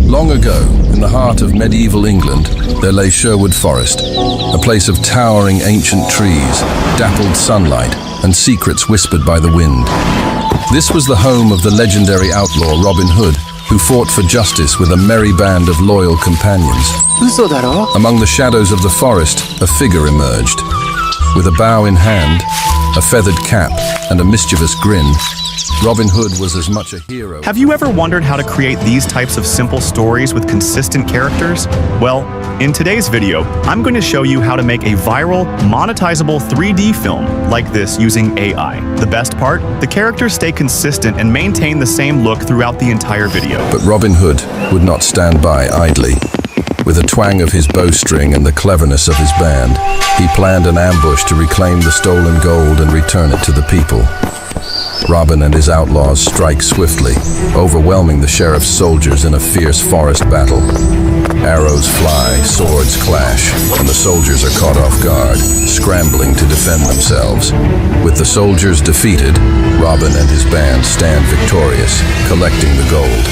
Long ago, in the heart of medieval England, there lay Sherwood Forest, a place of towering ancient trees, dappled sunlight, and secrets whispered by the wind. This was the home of the legendary outlaw Robin Hood, who fought for justice with a merry band of loyal companions. Among the shadows of the forest, a figure emerged. With a bow in hand, a feathered cap, and a mischievous grin, Robin Hood was as much a hero. Have you ever wondered how to create these types of simple stories with consistent characters? Well, in today's video, I'm going to show you how to make a viral, monetizable 3D film like this using AI. The best part? The characters stay consistent and maintain the same look throughout the entire video. But Robin Hood would not stand by idly. With a twang of his bowstring and the cleverness of his band, he planned an ambush to reclaim the stolen gold and return it to the people. Robin and his outlaws strike swiftly, overwhelming the sheriff's soldiers in a fierce forest battle. Arrows fly, swords clash, and the soldiers are caught off guard, scrambling to defend themselves. With the soldiers defeated, Robin and his band stand victorious, collecting the gold.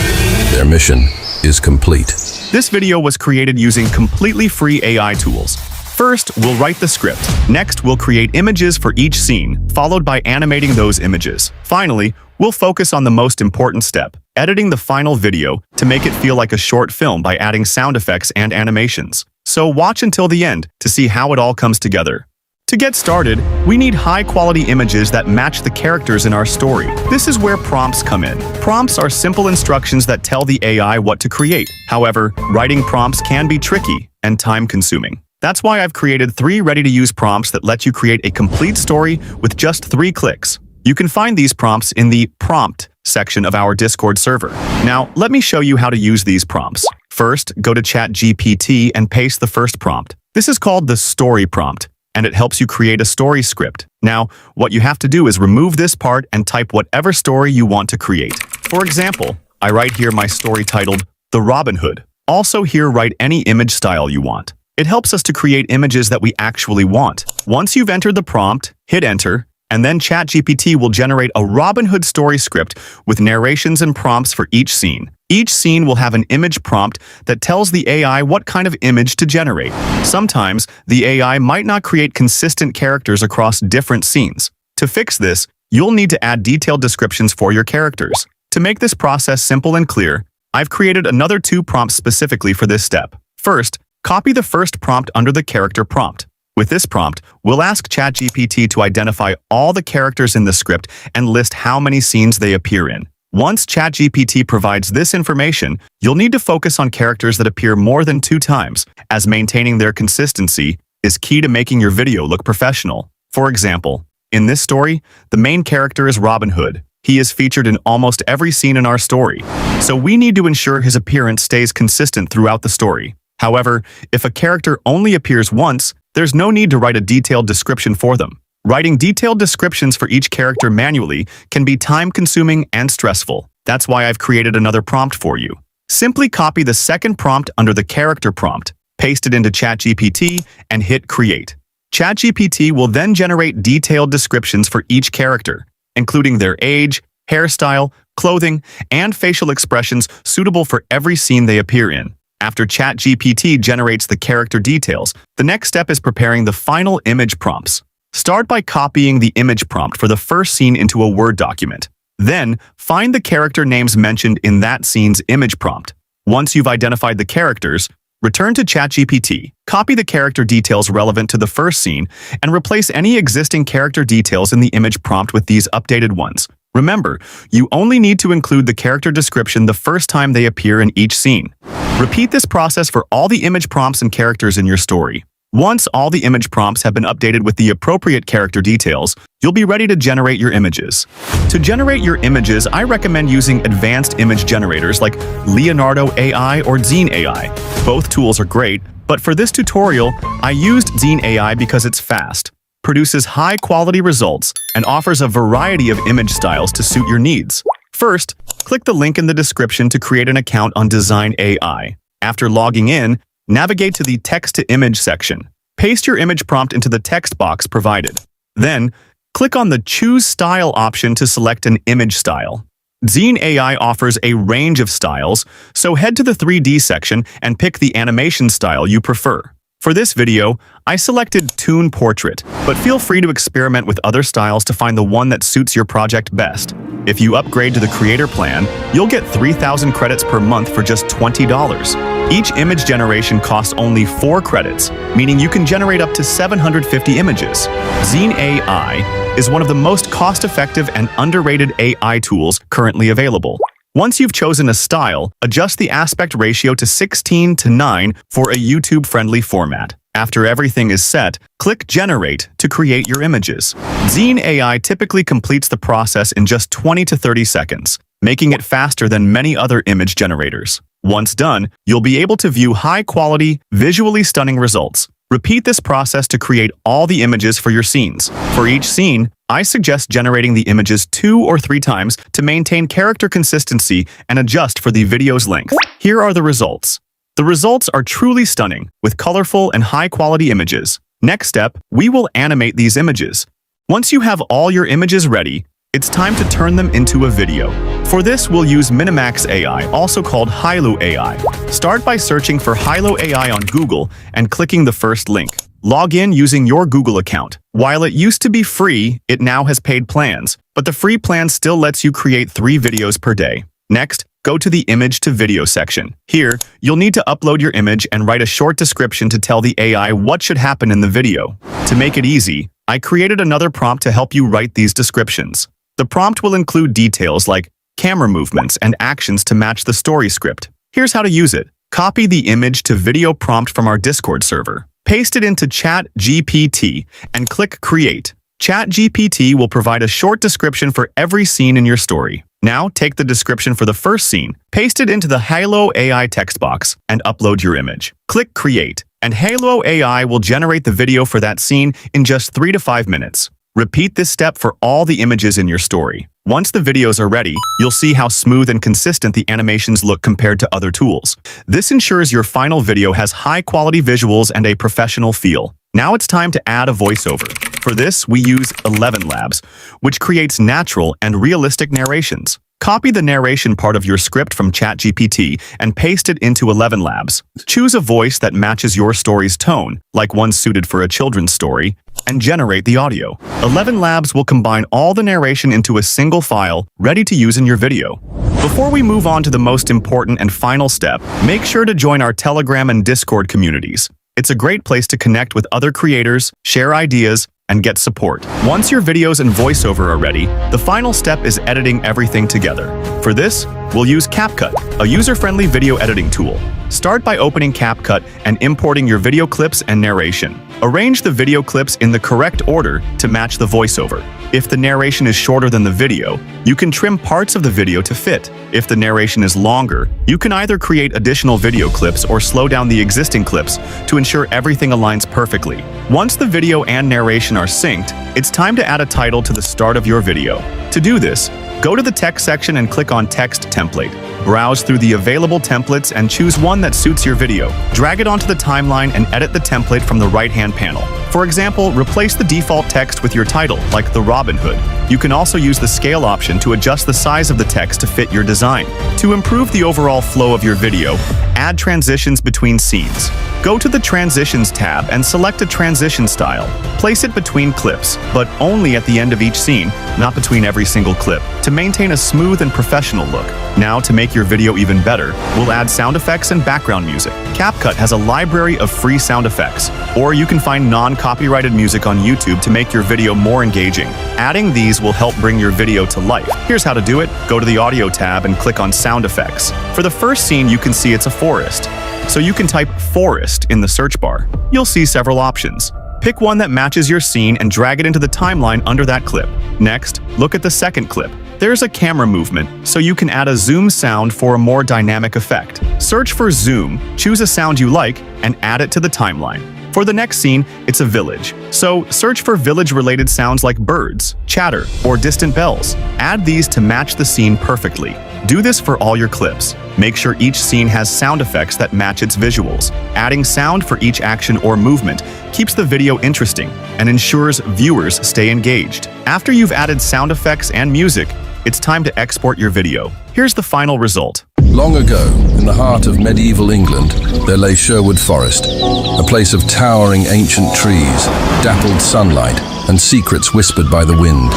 Their mission is complete. This video was created using completely free AI tools. First, we'll write the script. Next, we'll create images for each scene, followed by animating those images. Finally, we'll focus on the most important step, editing the final video to make it feel like a short film by adding sound effects and animations. So watch until the end to see how it all comes together. To get started, we need high-quality images that match the characters in our story. This is where prompts come in. Prompts are simple instructions that tell the AI what to create. However, writing prompts can be tricky and time-consuming. That's why I've created 3 ready-to-use prompts that let you create a complete story with just 3 clicks. You can find these prompts in the prompt section of our Discord server. Now, let me show you how to use these prompts. First, go to ChatGPT and paste the first prompt. This is called the story prompt, and it helps you create a story script. Now, what you have to do is remove this part and type whatever story you want to create. For example, I write here my story titled The Robin Hood. Also here, write any image style you want. It helps us to create images that we actually want. Once you've entered the prompt, hit enter, and then ChatGPT will generate a Robin Hood story script with narrations and prompts for each scene. Each scene will have an image prompt that tells the AI what kind of image to generate. Sometimes, the AI might not create consistent characters across different scenes. To fix this, you'll need to add detailed descriptions for your characters. To make this process simple and clear, I've created another 2 prompts specifically for this step. First, copy the first prompt under the character prompt. With this prompt, we'll ask ChatGPT to identify all the characters in the script and list how many scenes they appear in. Once ChatGPT provides this information, you'll need to focus on characters that appear more than 2 times, as maintaining their consistency is key to making your video look professional. For example, in this story, the main character is Robin Hood. He is featured in almost every scene in our story, so we need to ensure his appearance stays consistent throughout the story. However, if a character only appears once, there's no need to write a detailed description for them. Writing detailed descriptions for each character manually can be time-consuming and stressful. That's why I've created another prompt for you. Simply copy the second prompt under the character prompt, paste it into ChatGPT, and hit Create. ChatGPT will then generate detailed descriptions for each character, including their age, hairstyle, clothing, and facial expressions suitable for every scene they appear in. After ChatGPT generates the character details, the next step is preparing the final image prompts. Start by copying the image prompt for the first scene into a Word document. Then, find the character names mentioned in that scene's image prompt. Once you've identified the characters, return to ChatGPT, copy the character details relevant to the first scene, and replace any existing character details in the image prompt with these updated ones. Remember, you only need to include the character description the first time they appear in each scene. Repeat this process for all the image prompts and characters in your story. Once all the image prompts have been updated with the appropriate character details, you'll be ready to generate your images. To generate your images, I recommend using advanced image generators like Leonardo AI or Dzine AI. Both tools are great, but for this tutorial, I used Dzine AI because it's fast, produces high-quality results, and offers a variety of image styles to suit your needs. First, click the link in the description to create an account on Dzine AI. After logging in, navigate to the Text-to-Image section. Paste your image prompt into the text box provided. Then, click on the Choose Style option to select an image style. Dzine AI offers a range of styles, so head to the 3D section and pick the animation style you prefer. For this video, I selected Toon Portrait, but feel free to experiment with other styles to find the one that suits your project best. If you upgrade to the Creator plan, you'll get 3,000 credits per month for just $20. Each image generation costs only 4 credits, meaning you can generate up to 750 images. Dzine AI is one of the most cost-effective and underrated AI tools currently available. Once you've chosen a style, adjust the aspect ratio to 16:9 for a YouTube-friendly format. After everything is set, click Generate to create your images. Dzine AI typically completes the process in just 20 to 30 seconds, making it faster than many other image generators. Once done, you'll be able to view high-quality, visually stunning results. Repeat this process to create all the images for your scenes. For each scene, I suggest generating the images 2 or 3 times to maintain character consistency and adjust for the video's length. Here are the results. The results are truly stunning, with colorful and high-quality images. Next step, we will animate these images. Once you have all your images ready, it's time to turn them into a video. For this, we'll use Minimax AI, also called Hailuo AI. Start by searching for Hailuo AI on Google and clicking the first link. Log in using your Google account. While it used to be free, it now has paid plans, but the free plan still lets you create 3 videos per day. Next, go to the Image to Video section. Here, you'll need to upload your image and write a short description to tell the AI what should happen in the video. To make it easy, I created another prompt to help you write these descriptions. The prompt will include details like camera movements and actions to match the story script. Here's how to use it. Copy the image to video prompt from our Discord server. Paste it into ChatGPT and click Create. ChatGPT will provide a short description for every scene in your story. Now, take the description for the first scene, paste it into the Hailuo AI text box, and upload your image. Click Create, and Hailuo AI will generate the video for that scene in just 3 to 5 minutes. Repeat this step for all the images in your story. Once the videos are ready, you'll see how smooth and consistent the animations look compared to other tools. This ensures your final video has high-quality visuals and a professional feel. Now it's time to add a voiceover. For this, we use 11 Labs, which creates natural and realistic narrations. Copy the narration part of your script from ChatGPT and paste it into 11 Labs. Choose a voice that matches your story's tone, like one suited for a children's story, and generate the audio. 11 Labs will combine all the narration into a single file, ready to use in your video. Before we move on to the most important and final step, make sure to join our Telegram and Discord communities. It's a great place to connect with other creators, share ideas, and get support. Once your videos and voiceover are ready, the final step is editing everything together. For this, we'll use CapCut, a user-friendly video editing tool. Start by opening CapCut and importing your video clips and narration. Arrange the video clips in the correct order to match the voiceover. If the narration is shorter than the video, you can trim parts of the video to fit. If the narration is longer, you can either create additional video clips or slow down the existing clips to ensure everything aligns perfectly. Once the video and narration are synced, it's time to add a title to the start of your video. To do this, go to the text section and click on Text Template. Browse through the available templates and choose one that suits your video. Drag it onto the timeline and edit the template from the right-hand panel. For example, replace the default text with your title, like the Robin Hood. You can also use the scale option to adjust the size of the text to fit your design. To improve the overall flow of your video, add transitions between scenes. Go to the Transitions tab and select a transition style. Place it between clips, but only at the end of each scene, not between every single clip, to maintain a smooth and professional look. Now, to make your video even better, we'll add sound effects and background music. CapCut has a library of free sound effects, or you can find non-copyrighted music on YouTube to make your video more engaging. Adding these will help bring your video to life. Here's how to do it. Go to the Audio tab and click on Sound Effects. For the first scene, you can see it's a forest, so you can type forest in the search bar. You'll see several options. Pick one that matches your scene and drag it into the timeline under that clip. Next, look at the second clip. There's a camera movement, so you can add a zoom sound for a more dynamic effect. Search for zoom, choose a sound you like, and add it to the timeline. For the next scene, it's a village, so search for village-related sounds like birds, chatter, or distant bells. Add these to match the scene perfectly. Do this for all your clips. Make sure each scene has sound effects that match its visuals. Adding sound for each action or movement keeps the video interesting and ensures viewers stay engaged. After you've added sound effects and music, it's time to export your video. Here's the final result. Long ago, in the heart of medieval England, there lay Sherwood Forest, a place of towering ancient trees, dappled sunlight, and secrets whispered by the wind.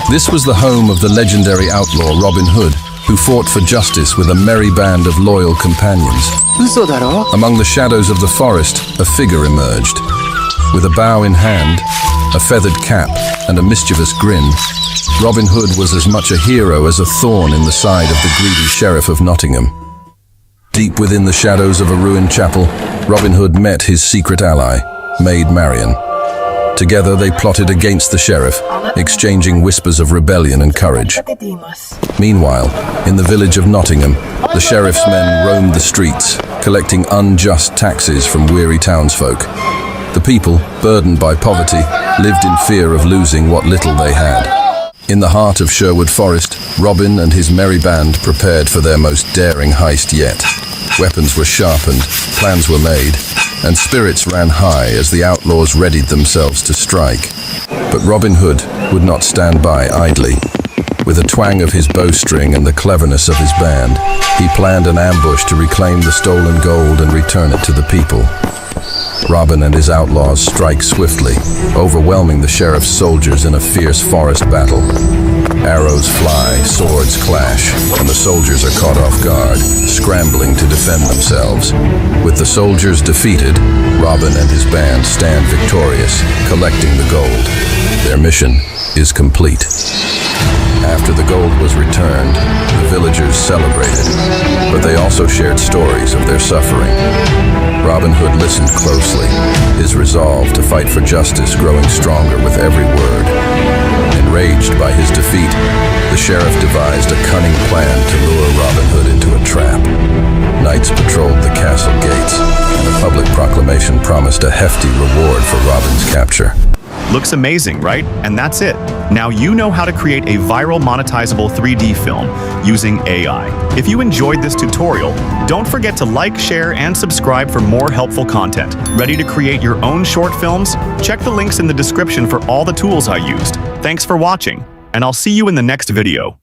This was the home of the legendary outlaw Robin Hood, who fought for justice with a merry band of loyal companions. Among the shadows of the forest, a figure emerged. With a bow in hand, a feathered cap, and a mischievous grin, Robin Hood was as much a hero as a thorn in the side of the greedy Sheriff of Nottingham. Deep within the shadows of a ruined chapel, Robin Hood met his secret ally, Maid Marian. Together they plotted against the sheriff, exchanging whispers of rebellion and courage. Meanwhile, in the village of Nottingham, the sheriff's men roamed the streets, collecting unjust taxes from weary townsfolk. The people, burdened by poverty, lived in fear of losing what little they had. In the heart of Sherwood Forest, Robin and his merry band prepared for their most daring heist yet. Weapons were sharpened, plans were made, and spirits ran high as the outlaws readied themselves to strike. But Robin Hood would not stand by idly. With a twang of his bowstring and the cleverness of his band, he planned an ambush to reclaim the stolen gold and return it to the people. Robin and his outlaws strike swiftly, overwhelming the sheriff's soldiers in a fierce forest battle. Arrows fly, swords clash, and the soldiers are caught off guard, scrambling to defend themselves. With the soldiers defeated, Robin and his band stand victorious, collecting the gold. Their mission is complete. After the gold was returned, the villagers celebrated, but they also shared stories of their suffering. Robin Hood listened closely, his resolve to fight for justice growing stronger with every word. Enraged by his defeat, the sheriff devised a cunning plan to lure Robin Hood into a trap. Knights patrolled the castle gates, and a public proclamation promised a hefty reward for Robin's capture. Looks amazing, right? And that's it. Now you know how to create a viral monetizable 3D film using AI. If you enjoyed this tutorial, don't forget to like, share, and subscribe for more helpful content. Ready to create your own short films? Check the links in the description for all the tools I used. Thanks for watching, and I'll see you in the next video.